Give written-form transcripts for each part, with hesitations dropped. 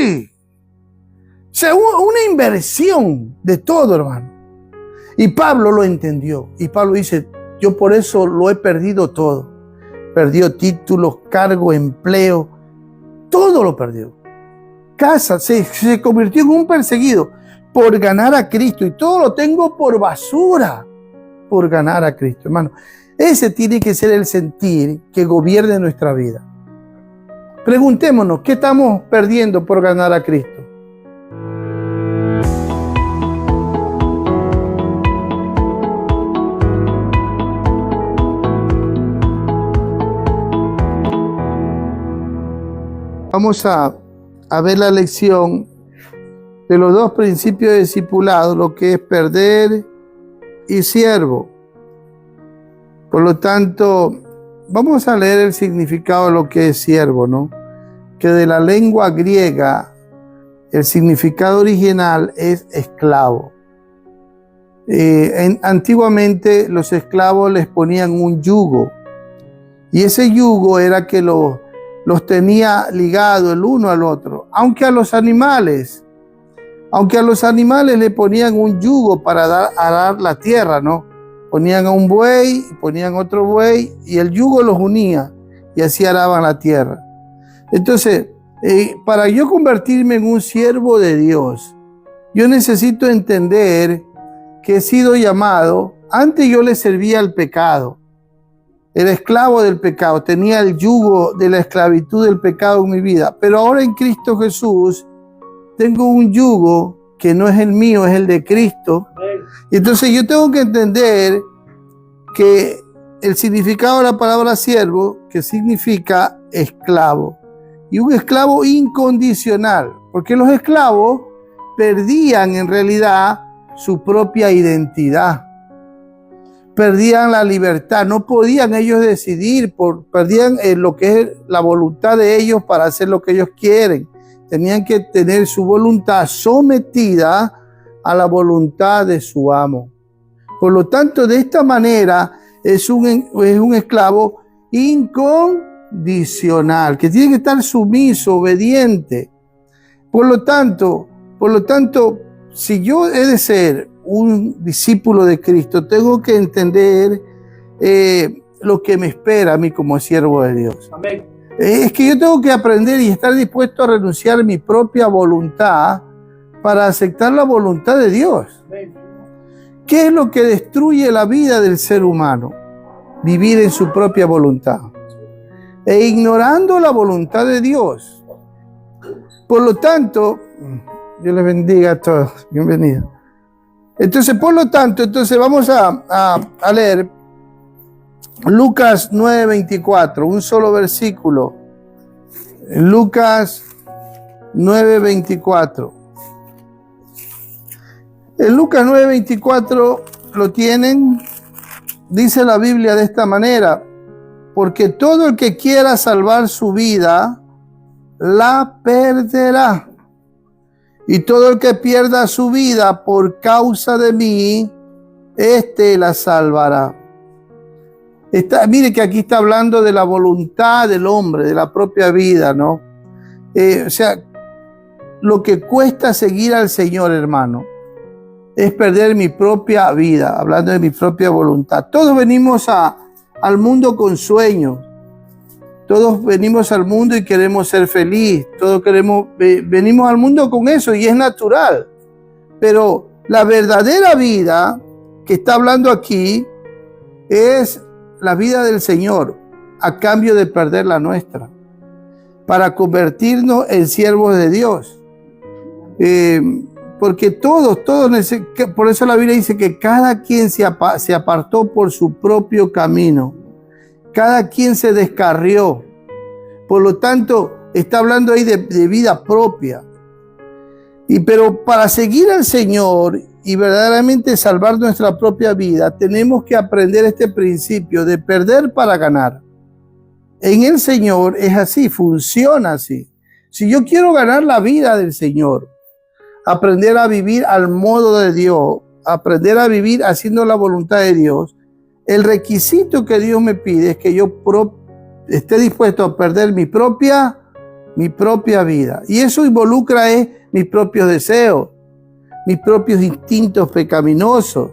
Sí. O sea, una inversión de todo, hermano. Y Pablo lo entendió. Y Pablo dice, yo por eso lo he perdido todo. Perdió títulos, cargo, empleo. Todo lo perdió. Casa, se convirtió en un perseguido por ganar a Cristo. Y todo lo tengo por basura por ganar a Cristo, hermano. Ese tiene que ser el sentir que gobierne nuestra vida. Preguntémonos, ¿qué estamos perdiendo por ganar a Cristo? Vamos a ver la lección de los dos principios de discipulado, lo que es perder y siervo. Por lo tanto, vamos a leer el significado de lo que es siervo, ¿no? Que de la lengua griega, el significado original es esclavo. Antiguamente los esclavos les ponían un yugo, y ese yugo era que los tenía ligados el uno al otro. Aunque a los animales le ponían un yugo para arar la tierra, ¿no? Ponían a un buey, ponían otro buey, y el yugo los unía, y así araban la tierra. Entonces, para yo convertirme en un siervo de Dios, yo necesito entender que he sido llamado. Antes yo le servía al pecado, era esclavo del pecado, tenía el yugo de la esclavitud del pecado en mi vida, pero ahora en Cristo Jesús tengo un yugo que no es el mío, es el de Cristo. Y entonces yo tengo que entender que el significado de la palabra siervo, que significa esclavo, y un esclavo incondicional, porque los esclavos perdían en realidad su propia identidad, perdían la libertad, no podían ellos decidir, perdían lo que es la voluntad de ellos para hacer lo que ellos quieren. Tenían que tener su voluntad sometida a la voluntad de su amo. Por lo tanto, de esta manera es un esclavo incondicional, que tiene que estar sumiso, obediente. Por lo tanto, si yo he de ser un discípulo de Cristo, tengo que entender lo que me espera a mí como siervo de Dios. Amén. Es que yo tengo que aprender y estar dispuesto a renunciar a mi propia voluntad para aceptar la voluntad de Dios. ¿Qué es lo que destruye la vida del ser humano? Vivir en su propia voluntad e ignorando la voluntad de Dios. Por lo tanto, Dios les bendiga a todos. Bienvenidos. Entonces, vamos a leer Lucas 9:24, un solo versículo. Lucas 9:24. En Lucas 9:24 lo tienen. Dice la Biblia de esta manera: porque todo el que quiera salvar su vida, la perderá. Y todo el que pierda su vida por causa de mí, éste la salvará. Mire que aquí está hablando de la voluntad del hombre, de la propia vida, ¿no? O sea, lo que cuesta seguir al Señor, hermano, es perder mi propia vida, hablando de mi propia voluntad. Todos venimos al mundo con sueños. Todos venimos al mundo y queremos ser felices. Todos venimos al mundo con eso y es natural. Pero la verdadera vida que está hablando aquí es la vida del Señor a cambio de perder la nuestra, para convertirnos en siervos de Dios. Porque todos, por eso la Biblia dice que cada quien se apartó por su propio camino. Cada quien se descarrió. Por lo tanto, está hablando ahí de vida propia. Pero para seguir al Señor y verdaderamente salvar nuestra propia vida, tenemos que aprender este principio de perder para ganar. En el Señor es así, funciona así. Si yo quiero ganar la vida del Señor, aprender a vivir al modo de Dios, aprender a vivir haciendo la voluntad de Dios, el requisito que Dios me pide es que yo esté dispuesto a perder mi propia mi propia vida. Y eso involucra mis propios deseos, mis propios instintos pecaminosos,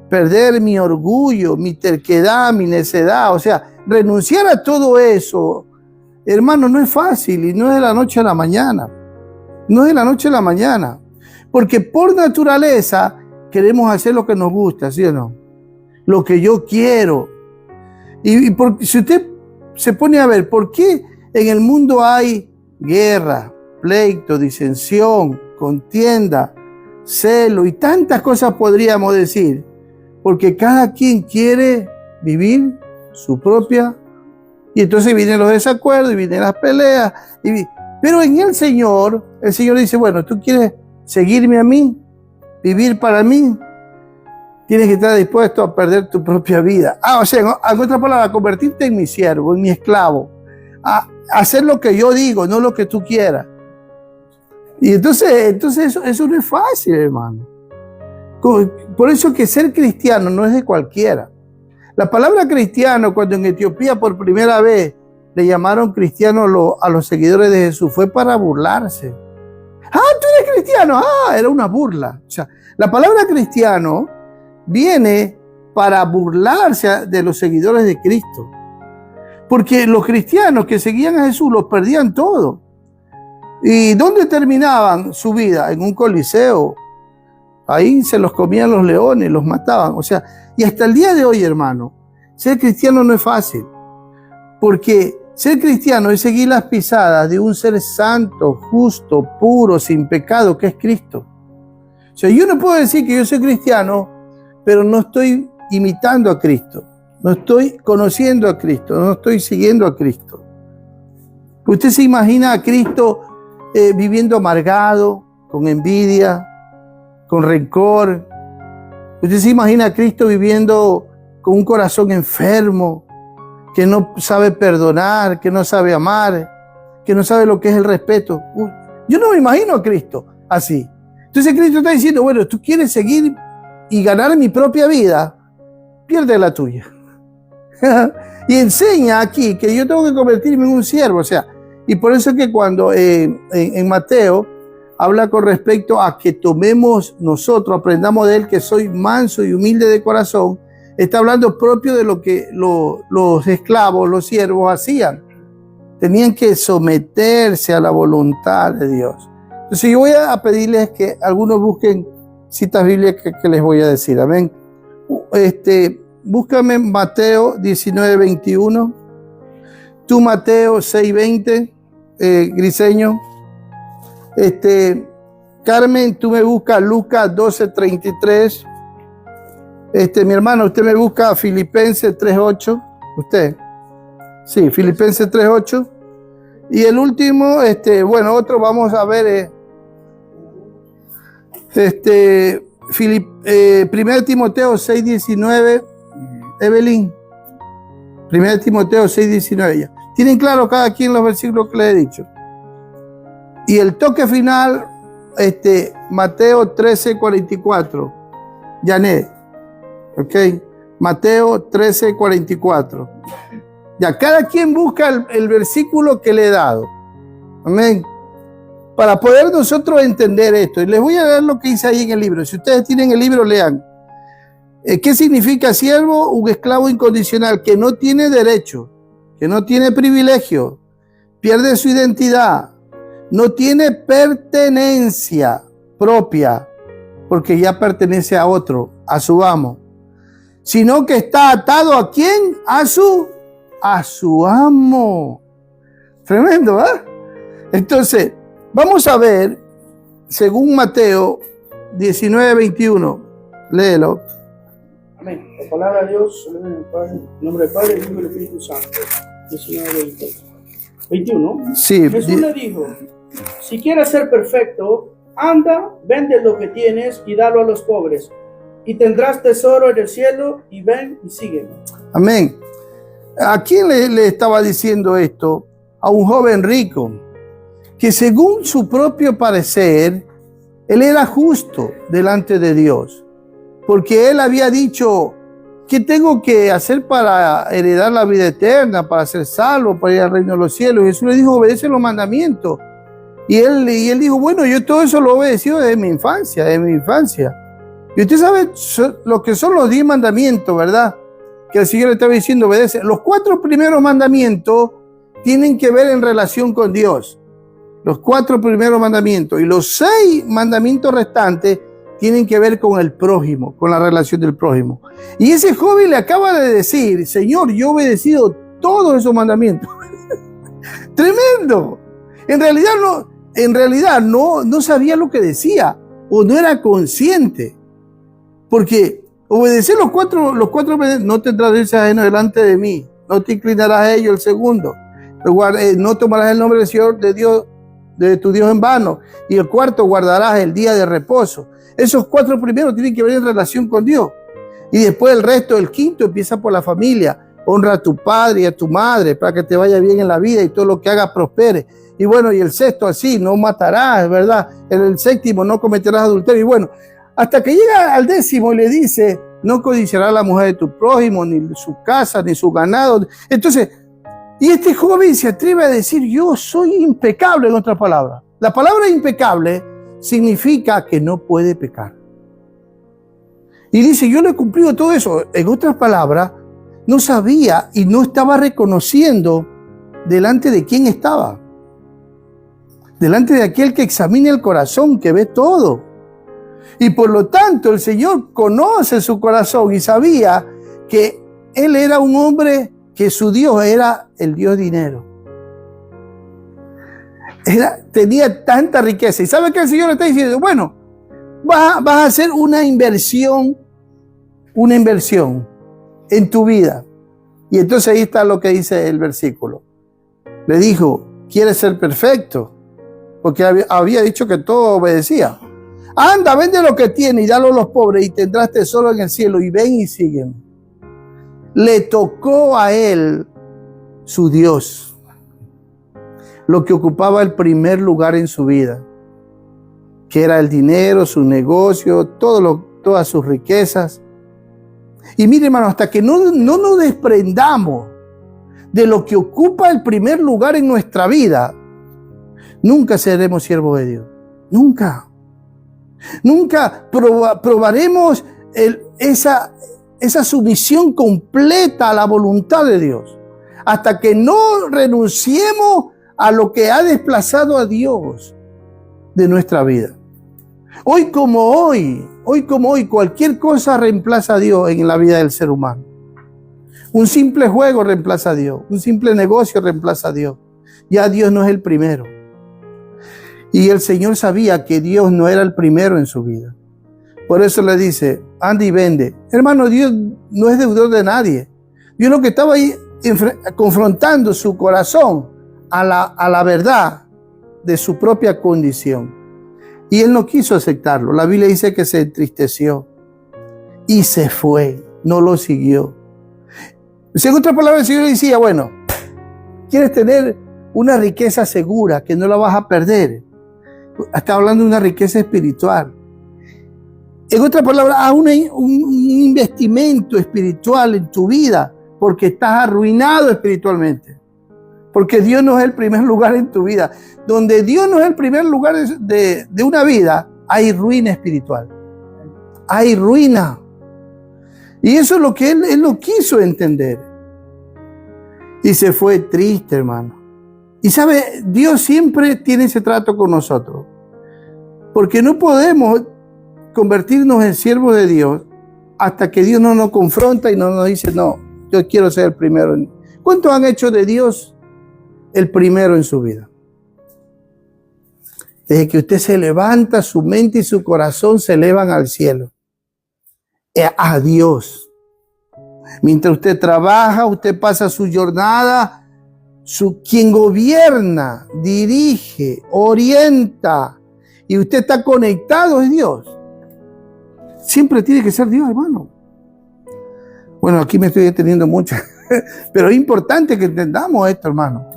perder mi orgullo, mi terquedad, mi necedad. O sea, renunciar a todo eso, hermano, no es fácil y no es de la noche a la mañana. No es de la noche a la mañana. Porque por naturaleza queremos hacer lo que nos gusta, ¿sí o no? Lo que yo quiero. Y si usted se pone a ver, ¿por qué en el mundo hay guerra, pleito, disensión, contienda, celo y tantas cosas podríamos decir? Porque cada quien quiere vivir su propia. Y entonces vienen los desacuerdos y vienen las peleas. Pero en el Señor dice, bueno, tú quieres seguirme a mí, vivir para mí, tienes que estar dispuesto a perder tu propia vida. O sea, en otras palabras, convertirte en mi siervo, en mi esclavo. A hacer lo que yo digo, no lo que tú quieras. Y entonces eso no es fácil, hermano. Por eso que ser cristiano no es de cualquiera. La palabra cristiano, cuando en Etiopía por primera vez le llamaron cristiano a los seguidores de Jesús, fue para burlarse. Tú eres cristiano. Era una burla. O sea, la palabra cristiano viene para burlarse de los seguidores de Cristo. Porque los cristianos que seguían a Jesús los perdían todo. ¿Y dónde terminaban su vida? En un coliseo. Ahí se los comían los leones, los mataban. O sea, y hasta el día de hoy, hermano, ser cristiano no es fácil. Porque ser cristiano es seguir las pisadas de un ser santo, justo, puro, sin pecado, que es Cristo. O sea, yo no puedo decir que yo soy cristiano, pero no estoy imitando a Cristo. No estoy conociendo a Cristo, no estoy siguiendo a Cristo. ¿Usted se imagina a Cristo viviendo amargado, con envidia, con rencor? ¿Usted se imagina a Cristo viviendo con un corazón enfermo, que no sabe perdonar, que no sabe amar, que no sabe lo que es el respeto? Yo no me imagino a Cristo así. Entonces Cristo está diciendo, bueno, tú quieres seguir y ganar mi propia vida, pierde la tuya. Y enseña aquí que yo tengo que convertirme en un siervo. O sea, y por eso es que cuando en Mateo habla con respecto a que tomemos nosotros, aprendamos de él que soy manso y humilde de corazón, está hablando propio de lo que los esclavos, los siervos hacían. Tenían que someterse a la voluntad de Dios. Entonces yo voy a pedirles que algunos busquen citas bíblicas que les voy a decir. Amén. Búscame Mateo 19:21. Tú Mateo 6:20. Griseño. Carmen, tú me buscas Lucas 12:33. Mi hermano, usted me busca Filipenses 3:8. ¿Usted? Sí, Filipenses 3:8. Y el último, otro vamos a ver, 1 Timoteo 6:19. Evelyn, 1 Timoteo 6:19 ya. ¿Tienen claro cada quien los versículos que les he dicho? Y el toque final, Mateo 13:44. Janet, ok. Mateo 13:44. Ya, cada quien busca el versículo que le he dado. Amén. Para poder nosotros entender esto. Y les voy a leer lo que dice ahí en el libro. Si ustedes tienen el libro, lean. ¿Qué significa siervo? Un esclavo incondicional que no tiene derecho, que no tiene privilegio, pierde su identidad, no tiene pertenencia propia, porque ya pertenece a otro, a su amo, sino que está atado ¿a quién? A su amo. Tremendo, ¿verdad? Entonces, vamos a ver, según Mateo 19:21, léelo. Amén. La palabra de Dios, en el nombre del Padre, del Hijo y del Espíritu Santo. 19:21. Sí. Jesús le dijo, si quieres ser perfecto, anda, vende lo que tienes y dalo a los pobres, y tendrás tesoro en el cielo, y ven y sígueme. Amén. ¿A quién le estaba diciendo esto? A un joven rico, que según su propio parecer, él era justo delante de Dios, porque él había dicho, ¿qué tengo que hacer para heredar la vida eterna, para ser salvo, para ir al reino de los cielos? Jesús le dijo, obedece los mandamientos. Y él dijo, bueno, yo todo eso lo he obedecido desde mi infancia, Y usted sabe lo que son los 10 mandamientos, ¿verdad? Que el Señor le estaba diciendo, obedece. Los 4 primeros mandamientos tienen que ver en relación con Dios. Los 4 primeros mandamientos. Y los 6 mandamientos restantes tienen que ver con el prójimo, con la relación del prójimo. Y ese joven le acaba de decir, Señor, yo he obedecido todos esos mandamientos. ¡Tremendo! En realidad no sabía lo que decía o no era consciente. Porque obedecer los cuatro no tendrás dioses ajenos delante de mí, no te inclinarás a ellos el segundo, no tomarás el nombre del Señor de Dios, de tu Dios en vano, y el cuarto guardarás el día de reposo. Esos 4 primeros tienen que ver en relación con Dios. Y después el resto, el quinto, empieza por la familia. Honra a tu padre y a tu madre para que te vaya bien en la vida y todo lo que hagas prospere. Y bueno, y el sexto así, no matarás, ¿verdad? El séptimo, no cometerás adulterio. Y bueno, hasta que llega al 10º y le dice, no codiciarás la mujer de tu prójimo, ni su casa, ni su ganado. Entonces, y este joven se atreve a decir, yo soy impecable, en otras palabras. La palabra impecable significa que no puede pecar. Y dice, yo le he cumplido todo eso. En otras palabras, no sabía y no estaba reconociendo delante de quién estaba. Delante de aquel que examina el corazón, que ve todo. Y por lo tanto, el Señor conoce su corazón y sabía que él era un hombre que su Dios era el Dios dinero. Tenía tanta riqueza. ¿Y sabe que el Señor le está diciendo? Bueno, vas a hacer una inversión en tu vida. Y entonces ahí está lo que dice el versículo. Le dijo, ¿quieres ser perfecto? Porque había dicho que todo obedecía. Anda, vende lo que tienes y dalo a los pobres y tendrás tesoro en el cielo y ven y sígueme. Le tocó a él su Dios, lo que ocupaba el primer lugar en su vida, que era el dinero, su negocio, todas sus riquezas. Y mire, hermano, hasta que no nos desprendamos de lo que ocupa el primer lugar en nuestra vida, nunca seremos siervos de Dios. Nunca. Nunca probaremos esa sumisión completa a la voluntad de Dios. Hasta que no renunciemos a lo que ha desplazado a Dios de nuestra vida. Hoy como hoy, cualquier cosa reemplaza a Dios en la vida del ser humano. Un simple juego reemplaza a Dios. Un simple negocio reemplaza a Dios. Ya Dios no es el primero. Y el Señor sabía que Dios no era el primero en su vida. Por eso le dice, anda y vende. Hermano, Dios no es deudor de nadie. Dios lo que estaba ahí confrontando su corazón a la verdad de su propia condición. Y él no quiso aceptarlo. La Biblia dice que se entristeció y se fue, no lo siguió. En otras palabras, el Señor le decía, bueno, ¿quieres tener una riqueza segura que no la vas a perder? Está hablando de una riqueza espiritual. En otras palabras, haz un investimento espiritual en tu vida porque estás arruinado espiritualmente. Porque Dios no es el primer lugar en tu vida. Donde Dios no es el primer lugar de una vida, hay ruina espiritual. Hay ruina. Y eso es lo que él lo quiso entender. Y se fue triste, hermano. Y sabe, Dios siempre tiene ese trato con nosotros. Porque no podemos convertirnos en siervos de Dios hasta que Dios no nos confronta y no nos dice, no, yo quiero ser el primero. ¿Cuántos han hecho de Dios el primero en su vida? Desde que usted se levanta, su mente y su corazón se elevan al cielo. A Dios. Mientras usted trabaja, usted pasa su jornada, quien gobierna, dirige, orienta, y usted está conectado es Dios. Siempre tiene que ser Dios, hermano. Bueno, aquí me estoy deteniendo mucho, pero es importante que entendamos esto, hermano.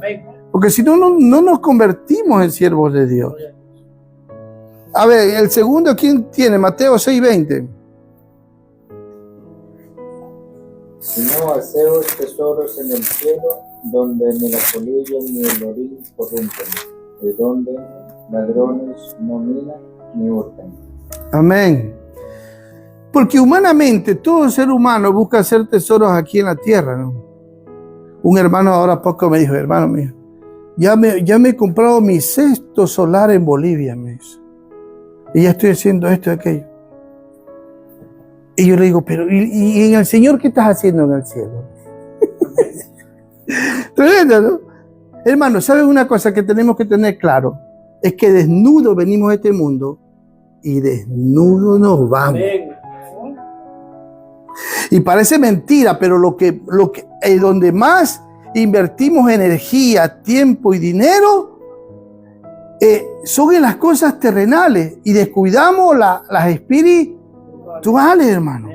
Porque si no, no nos convertimos en siervos de Dios. A ver, el segundo, ¿quién tiene? Mateo 6:20. sino haceos tesoros en el cielo, donde ni la polilla ni el orín corrompen, de donde ladrones no minan ni hurtan. Amén. Porque humanamente todo ser humano busca hacer tesoros aquí en la tierra, ¿no? Un hermano ahora poco me dijo, hermano mío, ya me he comprado mi 6º solar en Bolivia, me dice. Y ya estoy haciendo esto y aquello. Y yo le digo, pero ¿y en el Señor qué estás haciendo en el cielo? Tremendo, ¿no? Hermano, ¿sabes una cosa que tenemos que tener claro? Es que desnudo venimos a este mundo y desnudo nos vamos. Y parece mentira, pero donde más invertimos energía, tiempo y dinero son en las cosas terrenales y descuidamos las espirituales, hermano.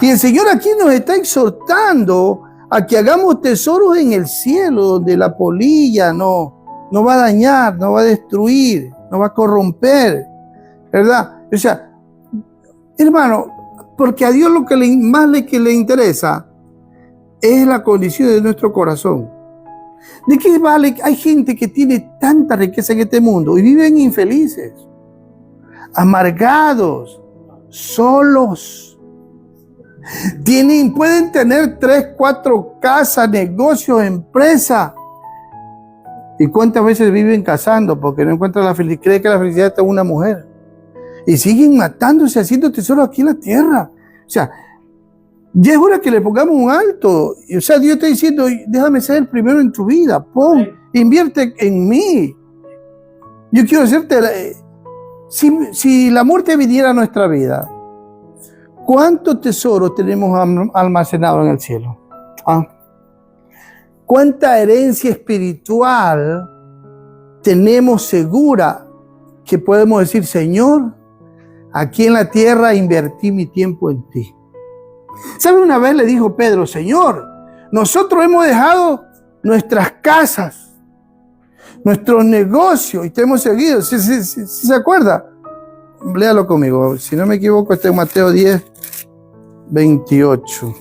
Y el Señor aquí nos está exhortando a que hagamos tesoros en el cielo, donde la polilla no va a dañar, no va a destruir, no va a corromper, ¿verdad? O sea, hermano, porque a Dios lo que más le interesa es la condición de nuestro corazón. ¿De qué vale? Hay gente que tiene tanta riqueza en este mundo y viven infelices, amargados, solos. Pueden tener 3, 4 casas, negocios, empresas. ¿Y cuántas veces viven casando porque no encuentran la felicidad? Creen que la felicidad está en una mujer. Y siguen matándose, haciendo tesoros aquí en la tierra. O sea, ya es hora que le pongamos un alto. O sea, Dios está diciendo, déjame ser el primero en tu vida. Invierte en mí. Yo quiero hacerte... Si la muerte viniera a nuestra vida, ¿cuántos tesoros tenemos almacenados en el cielo? ¿Ah? ¿Cuánta herencia espiritual tenemos segura que podemos decir, Señor, aquí en la tierra invertí mi tiempo en ti? ¿Sabe? Una vez le dijo Pedro, Señor, nosotros hemos dejado nuestras casas, nuestros negocios y te hemos seguido. ¿Sí se acuerda? Léalo conmigo. Si no me equivoco, está en Mateo 10, 28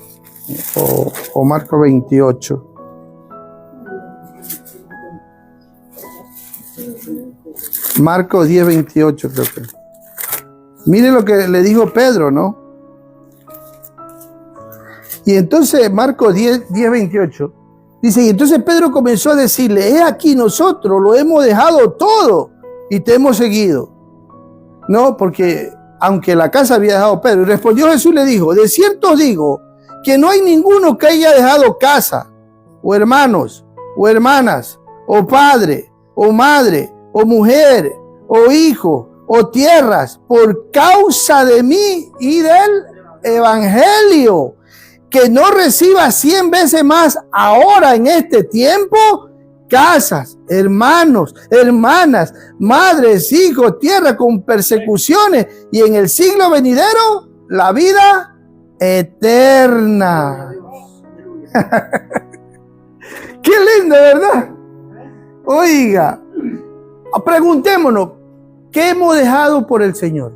o Marcos 28. Marcos 10, 28 creo que. Mire lo que le dijo Pedro, ¿no? Y entonces Marcos 10, 28 dice, y entonces Pedro comenzó a decirle, he aquí nosotros lo hemos dejado todo y te hemos seguido. No, porque aunque la casa había dejado Pedro, y respondió Jesús y le dijo, de cierto os digo que no hay ninguno que haya dejado casa, o hermanos, o hermanas, o padre, o madre, o mujer, o hijo, o tierras, por causa de mí y del evangelio, que no reciba 100 veces más ahora en este tiempo, casas, hermanos, hermanas, madres, hijos, tierra con persecuciones, y en el siglo venidero, la vida eterna. Qué lindo, ¿verdad? Oiga, preguntémonos, ¿qué hemos dejado por el Señor?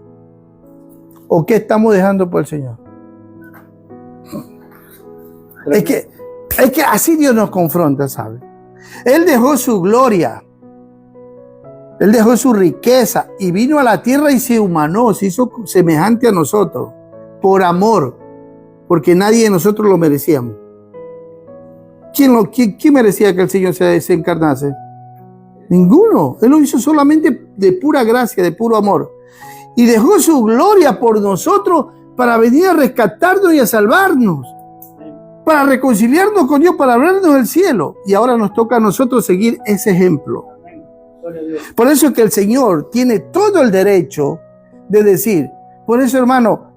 ¿O qué estamos dejando por el Señor? Es que así Dios nos confronta, ¿sabe? Él dejó su gloria, Él dejó su riqueza y vino a la tierra y se humanó, se hizo semejante a nosotros, por amor, porque nadie de nosotros lo merecíamos. ¿Quién merecía que el Señor se encarnase? Ninguno. Él lo hizo solamente de pura gracia, de puro amor. Y dejó su gloria por nosotros para venir a rescatarnos y a salvarnos, para reconciliarnos con Dios, para abrirnos el cielo. Y ahora nos toca a nosotros seguir ese ejemplo. Por eso es que el Señor tiene todo el derecho de decir, por eso, hermano,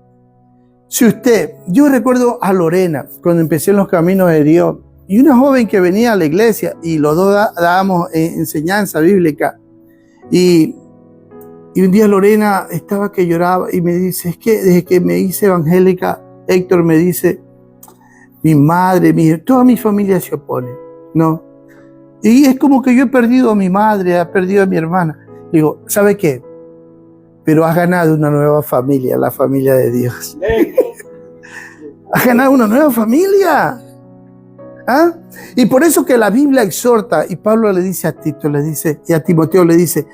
yo recuerdo a Lorena, cuando empecé en los caminos de Dios, y una joven que venía a la iglesia, y los dos dábamos enseñanza bíblica, y un día Lorena estaba que lloraba, y me dice, es que desde que me hice evangélica, Héctor me dice, mi madre, toda mi familia se opone, ¿no? Y es como que yo he perdido a mi madre, he perdido a mi hermana. Digo, ¿sabe qué? Pero has ganado una nueva familia, la familia de Dios. a ganar una nueva familia. ¿Ah? Y por eso que la Biblia exhorta, y Pablo le dice a Tito, le dice, y a Timoteo le dice,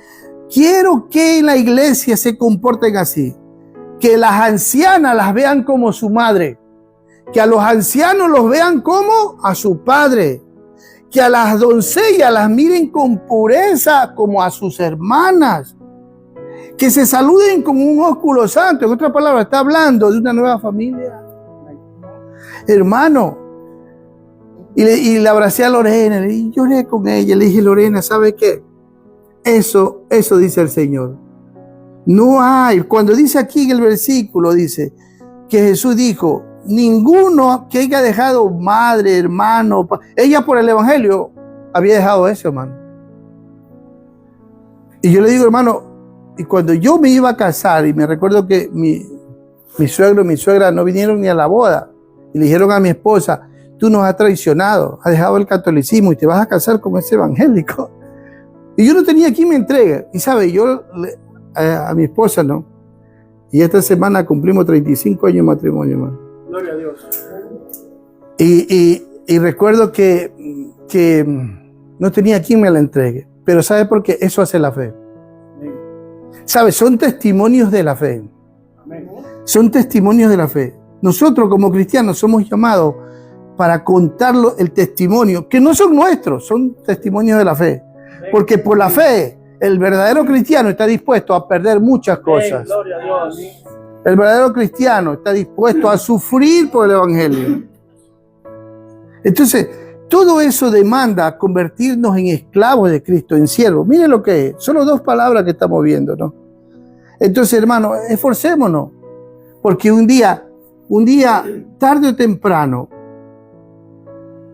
quiero que en la iglesia se comporten así, que las ancianas las vean como su madre, que a los ancianos los vean como a su padre, que a las doncellas las miren con pureza como a sus hermanas, que se saluden con un ósculo santo. En otras palabras, está hablando de una nueva familia. Hermano, y le abracé a Lorena y lloré con ella. Le dije, Lorena, ¿sabe qué? Eso dice el Señor. No hay, cuando dice aquí en el versículo, dice que Jesús dijo, ninguno que haya dejado madre, hermano, ella por el evangelio había dejado eso, hermano. Y yo le digo, hermano, y cuando yo me iba a casar, y me recuerdo que mi suegro y mi suegra no vinieron ni a la boda, y le dijeron a mi esposa, tú nos has traicionado, has dejado el catolicismo y te vas a casar con ese evangélico. Y yo no tenía quien me entregue. Y sabe, yo a mi esposa, ¿no? Y esta semana cumplimos 35 años de matrimonio, hermano. Gloria a Dios. Y recuerdo que no tenía quien me la entregue. Pero ¿sabe por qué? Eso hace la fe. ¿Sabe? Son testimonios de la fe. Amén. Son testimonios de la fe. Nosotros como cristianos somos llamados para contarlo el testimonio, que no son nuestros, son testimonios de la fe. Porque por la fe, el verdadero cristiano está dispuesto a perder muchas cosas. Gloria a Dios. El verdadero cristiano está dispuesto a sufrir por el evangelio. Entonces, todo eso demanda convertirnos en esclavos de Cristo, en siervos. Miren lo que es, solo 2 palabras que estamos viendo, ¿no? Entonces, hermano, esforcémonos, porque un día, tarde o temprano,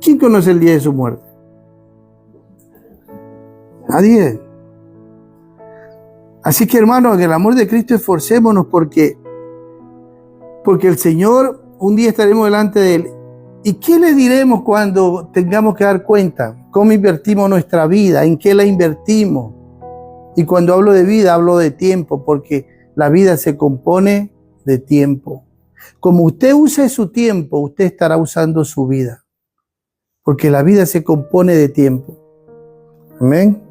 ¿quién conoce el día de su muerte? Nadie. Así que, hermanos, en el amor de Cristo esforcémonos porque el Señor, un día estaremos delante de Él. ¿Y qué le diremos cuando tengamos que dar cuenta? ¿Cómo invertimos nuestra vida? ¿En qué la invertimos? Y cuando hablo de vida, hablo de tiempo, porque la vida se compone de tiempo. Como usted use su tiempo, usted estará usando su vida. Porque la vida se compone de tiempo. Amén.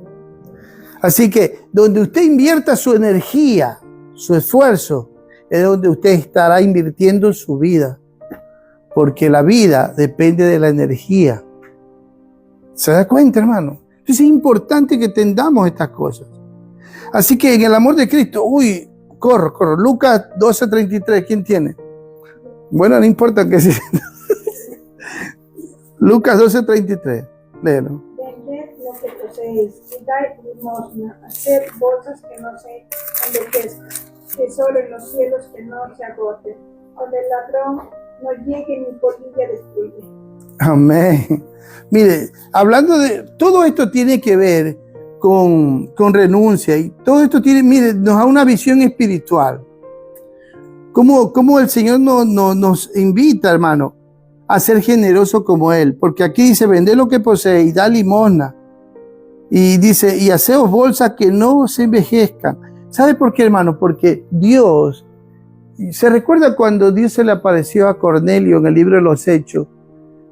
Así que donde usted invierta su energía, su esfuerzo, es donde usted estará invirtiendo su vida. Porque la vida depende de la energía. ¿Se da cuenta, hermano? Entonces es importante que entendamos estas cosas. Así que en el amor de Cristo, corro. Lucas 12:33, ¿quién tiene? Bueno, no importa que sea. Lucas 12:33, léelo. Vended lo que poseéis y dad limosna, haced bolsas que no se envejezcan, tesoro en los cielos que no se agoten, donde el ladrón no llegue ni polilla destruye. Amén. Mire, hablando de todo esto tiene que ver con renuncia y todo esto tiene, mire, nos da una visión espiritual. Como el Señor nos invita, hermano, a ser generoso como Él, porque aquí dice, vende lo que posee y da limosna. Y dice, y haceos bolsas que no se envejezcan. ¿Sabe por qué, hermano? Porque Dios, se recuerda cuando Dios se le apareció a Cornelio en el libro de los Hechos,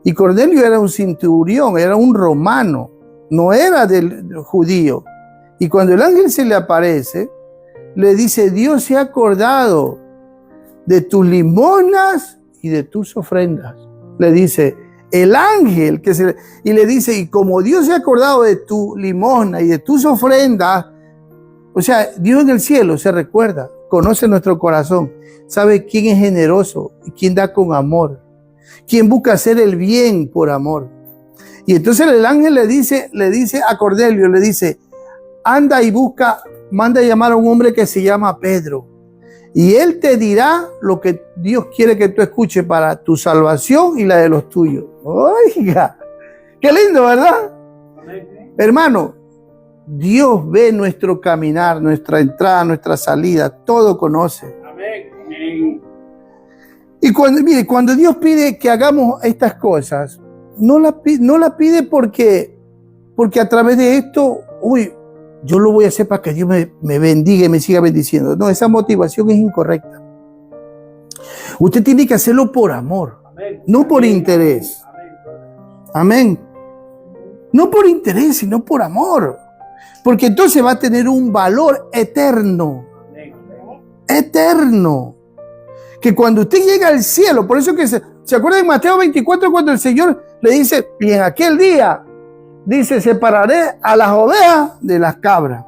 y Cornelio era un centurión, era un romano, no era del judío. Y cuando el ángel se le aparece, le dice, Dios se ha acordado de tus limosnas y de tus ofrendas. Le dice el ángel y le dice, y como Dios se ha acordado de tu limosna y de tus ofrendas, o sea, Dios en el cielo se recuerda, conoce nuestro corazón, sabe quién es generoso y quién da con amor, quién busca hacer el bien por amor. Y entonces el ángel le dice a Cornelio, le dice, anda y busca, manda a llamar a un hombre que se llama Pedro. Y él te dirá lo que Dios quiere que tú escuches para tu salvación y la de los tuyos. Oiga, qué lindo, ¿verdad? Amén. Hermano, Dios ve nuestro caminar, nuestra entrada, nuestra salida, todo conoce. Amén. Amén. Y cuando Dios pide que hagamos estas cosas, no la pide porque a través de esto, yo lo voy a hacer para que Dios me bendiga y me siga bendiciendo. No, esa motivación es incorrecta. Usted tiene que hacerlo por amor. no por interés. Amén. No por interés, sino por amor. Porque entonces va a tener un valor eterno. Eterno. Que cuando usted llega al cielo, por eso que se acuerdan en Mateo 24 cuando el Señor le dice, y en aquel día, dice, separaré a las ovejas de las cabras.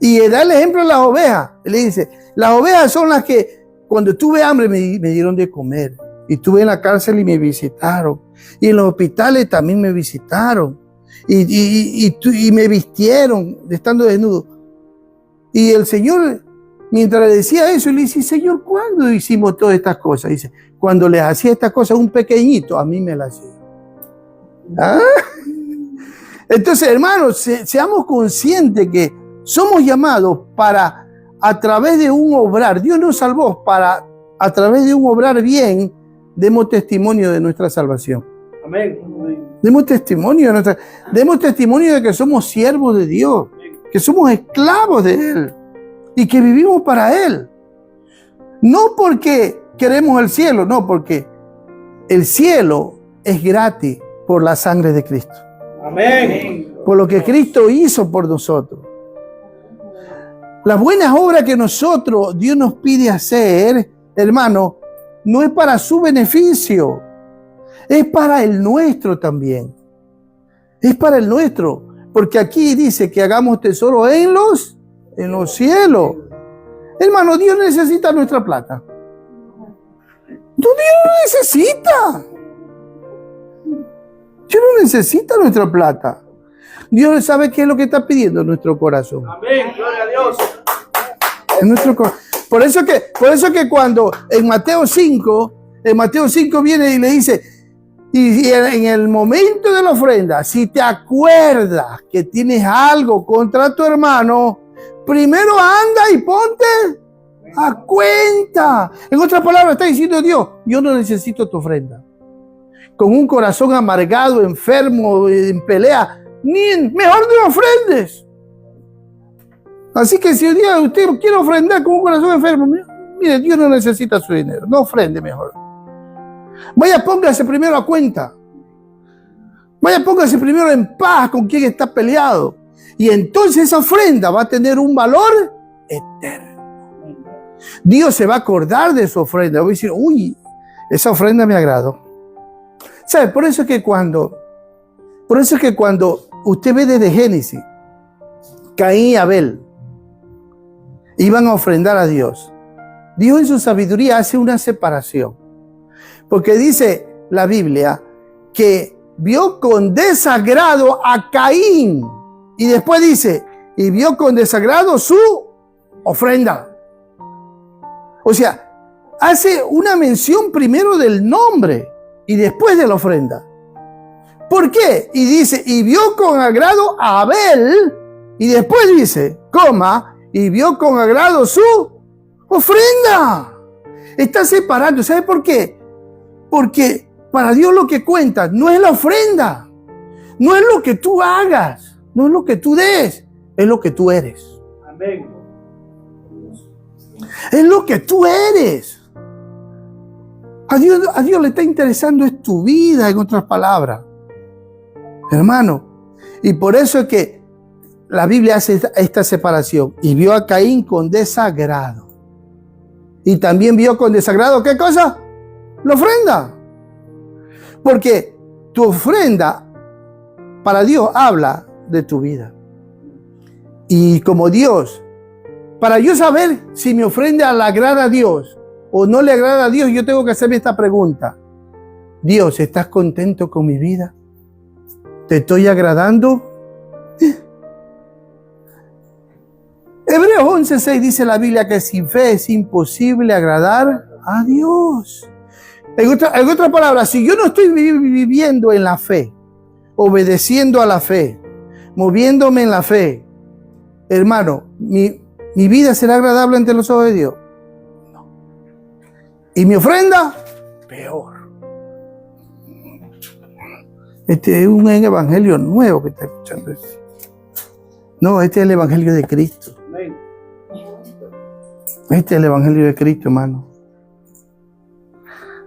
Y da el ejemplo de las ovejas. Le dice, las ovejas son las que cuando tuve hambre me dieron de comer. Y estuve en la cárcel y me visitaron. Y en los hospitales también me visitaron. Y me vistieron estando desnudo. Y el Señor, mientras le decía eso, le dice, Señor, ¿cuándo hicimos todas estas cosas? Dice, cuando les hacía estas cosas un pequeñito, a mí me las hacía. ¿Ah? Entonces, hermanos, seamos conscientes que somos llamados para, a través de un obrar, Dios nos salvó para, a través de un obrar bien, demos testimonio de nuestra salvación. Amén. Demos testimonio de que somos siervos de Dios, que somos esclavos de Él y que vivimos para Él. No porque queremos el cielo, no, porque el cielo es gratis por la sangre de Cristo. Amén. Por lo que Cristo hizo por nosotros. Las buenas obras que Dios nos pide hacer, hermano, no es para su beneficio, es para el nuestro también. Es para el nuestro, porque aquí dice que hagamos tesoro en los cielos. Hermano, Dios necesita nuestra plata. Dios no necesita. Dios no necesita nuestra plata. Dios sabe qué es lo que está pidiendo en nuestro corazón. Amén, gloria a Dios. En nuestro corazón. Por eso que cuando en Mateo 5 viene y le dice, y en el momento de la ofrenda, si te acuerdas que tienes algo contra tu hermano, primero anda y ponte a cuenta. En otras palabras está diciendo Dios, yo no necesito tu ofrenda. Con un corazón amargado, enfermo, en pelea, mejor no ofrendes. Así que si un día usted quiere ofrendar con un corazón enfermo, mire, Dios no necesita su dinero, no ofrende mejor. Vaya, póngase primero a cuenta. Vaya, póngase primero en paz con quien está peleado. Y entonces esa ofrenda va a tener un valor eterno. Dios se va a acordar de su ofrenda. Va a decir, uy, esa ofrenda me agradó. ¿Sabe? Por eso es que cuando usted ve desde Génesis, Caín y Abel iban a ofrendar a Dios. Dios en su sabiduría hace una separación. Porque dice la Biblia que vio con desagrado a Caín. Y después dice, y vio con desagrado su ofrenda. O sea, hace una mención primero del nombre y después de la ofrenda. ¿Por qué? Y dice, y vio con agrado a Abel. Y después dice, y vio con agrado su ofrenda. Está separando. ¿Sabe por qué? Porque para Dios lo que cuenta no es la ofrenda, no es lo que tú hagas, no es lo que tú des, es lo que tú eres. Amén. Es lo que tú eres. A Dios le está interesando es tu vida, en otras palabras. Hermano, y por eso es que la Biblia hace esta separación. Y vio a Caín con desagrado. Y también vio con desagrado, ¿qué cosa? La ofrenda. Porque tu ofrenda para Dios habla de tu vida. Y como Dios, para yo saber si mi ofrenda le agrada a Dios o no le agrada a Dios, yo tengo que hacerme esta pregunta. Dios, ¿estás contento con mi vida? ¿Te estoy agradando? Hebreos 11:6 dice la Biblia que sin fe es imposible agradar a Dios. En otras palabras, si yo no estoy viviendo en la fe, obedeciendo a la fe, moviéndome en la fe, hermano, mi vida será agradable ante los ojos de Dios. No. Y mi ofrenda, peor. Este es un evangelio nuevo que está escuchando. No, este es el evangelio de Cristo. Este es el evangelio de Cristo, hermano.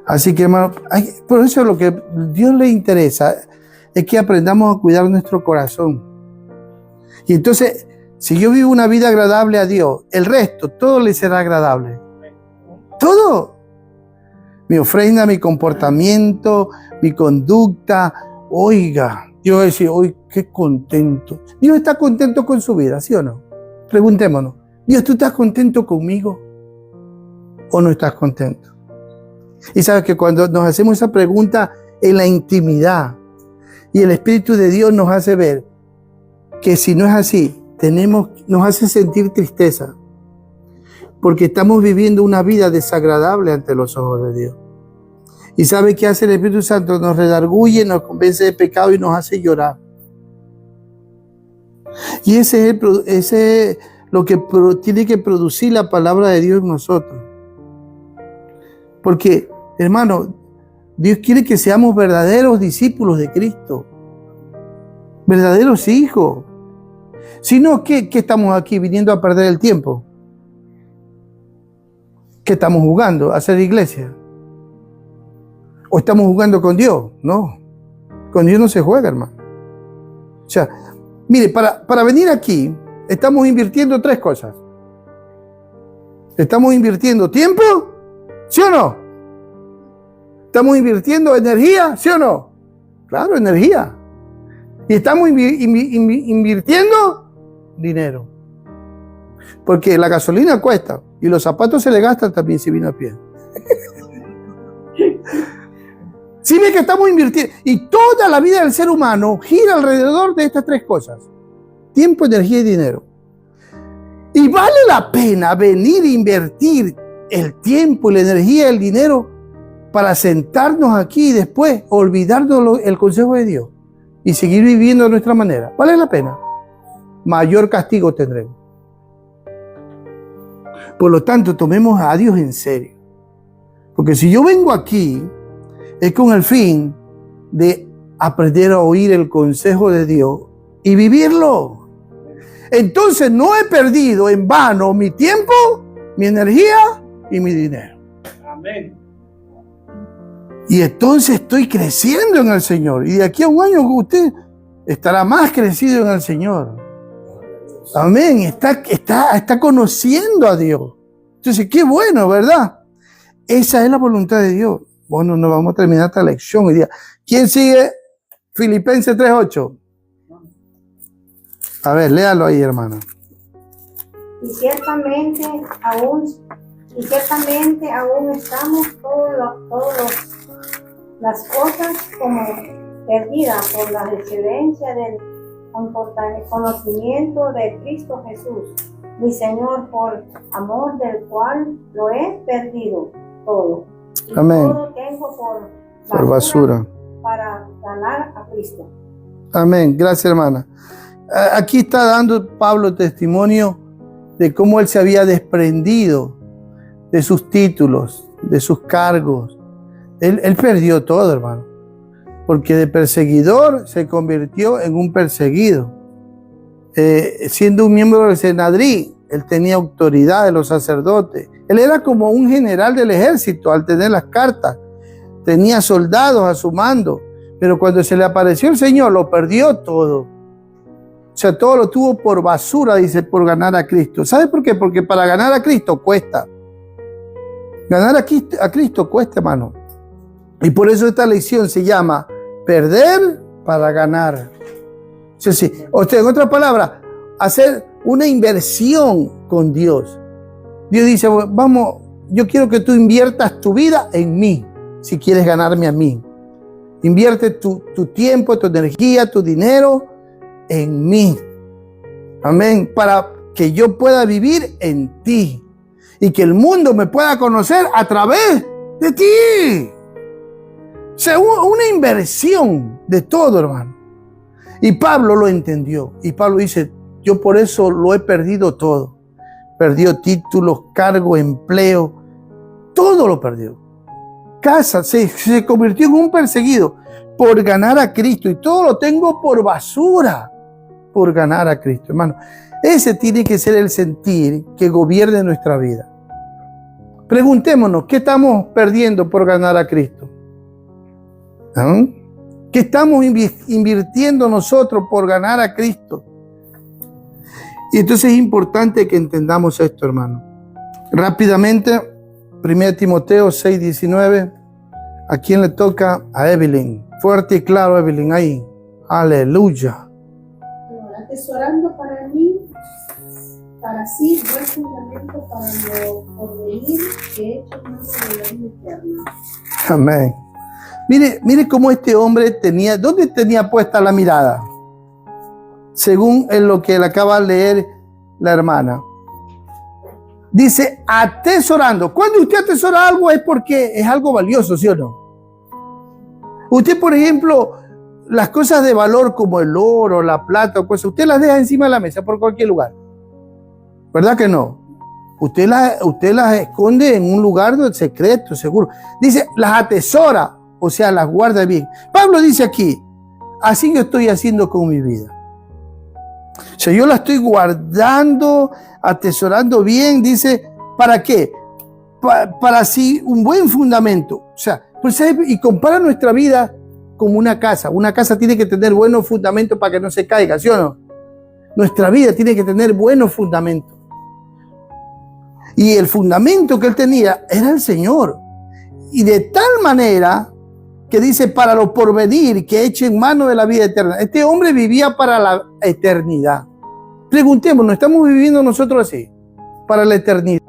Así que, hermano, por eso lo que a Dios le interesa es que aprendamos a cuidar nuestro corazón. Y entonces, si yo vivo una vida agradable a Dios, el resto, todo le será agradable. Todo. Mi ofrenda, mi comportamiento, mi conducta. Oiga, Dios va a decir, hoy qué contento. Dios está contento con su vida, ¿sí o no? Preguntémonos, Dios, ¿tú estás contento conmigo o no estás contento? Y sabes que cuando nos hacemos esa pregunta en la intimidad y el Espíritu de Dios nos hace ver que si no es así, nos hace sentir tristeza porque estamos viviendo una vida desagradable ante los ojos de Dios. ¿Y sabe qué hace el Espíritu Santo? Nos redarguye, nos convence de pecado y nos hace llorar. Y ese es lo que tiene que producir la palabra de Dios en nosotros. Porque, hermano, Dios quiere que seamos verdaderos discípulos de Cristo. Verdaderos hijos. Si no, ¿qué estamos aquí viniendo a perder el tiempo? ¿Qué estamos jugando? ¿A hacer iglesia? ¿O estamos jugando con Dios? No. Con Dios no se juega, hermano. O sea, mire, para venir aquí, estamos invirtiendo 3 cosas. Estamos invirtiendo tiempo, ¿sí o no? ¿Estamos invirtiendo energía, sí o no? Claro, energía. Y estamos invirtiendo dinero. Porque la gasolina cuesta y los zapatos se le gastan también si viene a pie. Si ve que estamos invirtiendo. Y toda la vida del ser humano gira alrededor de estas 3 cosas. Tiempo, energía y dinero. Y vale la pena venir a invertir el tiempo, la energía y el dinero para sentarnos aquí y después olvidarnos el consejo de Dios y seguir viviendo de nuestra manera. Vale la pena. Mayor castigo tendremos. Por lo tanto, tomemos a Dios en serio. Porque si yo vengo aquí, es con el fin de aprender a oír el consejo de Dios y vivirlo. Entonces no he perdido en vano mi tiempo, mi energía y mi dinero. Amén. Y entonces estoy creciendo en el Señor. Y de aquí a un año usted estará más crecido en el Señor. Amén. Está conociendo a Dios. Entonces, qué bueno, ¿verdad? Esa es la voluntad de Dios. Bueno, nos vamos a terminar esta lección hoy día. ¿Quién sigue? Filipenses 3:8. A ver, léalo ahí, hermano. Y ciertamente aún estamos todas las cosas como perdidas por la excelencia del conocimiento de Cristo Jesús, mi Señor, por amor del cual lo he perdido todo. Y amén. Todo tengo por basura para ganar a Cristo. Amén. Gracias, hermana. Aquí está dando Pablo testimonio de cómo él se había desprendido de sus títulos, de sus cargos. Él perdió todo, hermano. Porque de perseguidor se convirtió en un perseguido. Siendo un miembro del Senadrí, él tenía autoridad de los sacerdotes. Él era como un general del ejército al tener las cartas. Tenía soldados a su mando. Pero cuando se le apareció el Señor, lo perdió todo. O sea, todo lo tuvo por basura, dice, por ganar a Cristo. ¿Sabe por qué? Porque para ganar a Cristo cuesta. Ganar a Cristo cuesta, hermano. Y por eso esta lección se llama perder para ganar. O sea, en otras palabras, hacer una inversión con Dios. Dios dice, vamos, yo quiero que tú inviertas tu vida en mí, si quieres ganarme a mí. Invierte tu tiempo, tu energía, tu dinero en mí. Amén. Para que yo pueda vivir en ti y que el mundo me pueda conocer a través de ti. O sea, una inversión de todo, hermano. Y Pablo lo entendió. Y Pablo dice, yo por eso lo he perdido todo. Perdió títulos, cargo, empleo. Todo lo perdió. Casa, se convirtió en un perseguido por ganar a Cristo. Y todo lo tengo por basura por ganar a Cristo, hermano. Ese tiene que ser el sentir que gobierne nuestra vida. Preguntémonos, ¿qué estamos perdiendo por ganar a Cristo? ¿Ah? ¿Qué estamos invirtiendo nosotros por ganar a Cristo? Y entonces es importante que entendamos esto, hermano. Rápidamente, 1 Timoteo 6:19. ¿A quién le toca? A Evelyn. Fuerte y claro, Evelyn, ahí. Aleluya. Atesorando para mí, para sí, buen fundamento para lo porvenir que he hecho mano de la vida eterna. Amén. Mire cómo este hombre tenía, ¿dónde tenía puesta la mirada? Según en lo que le acaba de leer la hermana. Dice, atesorando. Cuando usted atesora algo es porque es algo valioso, ¿sí o no? Usted, por ejemplo, las cosas de valor como el oro, la plata, cosas, usted las deja encima de la mesa por cualquier lugar. ¿Verdad que no? Usted las esconde en un lugar secreto, seguro. Dice, las atesora, o sea, las guarda bien. Pablo dice aquí, así yo estoy haciendo con mi vida. O sea, yo la estoy guardando, atesorando bien, dice, ¿para qué? Para así un buen fundamento. O sea, pues, y compara nuestra vida como una casa. Una casa tiene que tener buenos fundamentos para que no se caiga, ¿sí o no? Nuestra vida tiene que tener buenos fundamentos. Y el fundamento que él tenía era el Señor. Y de tal manera que dice, para lo porvenir, que eche en mano de la vida eterna. Este hombre vivía para la eternidad. Preguntémonos, ¿estamos viviendo nosotros así? Para la eternidad.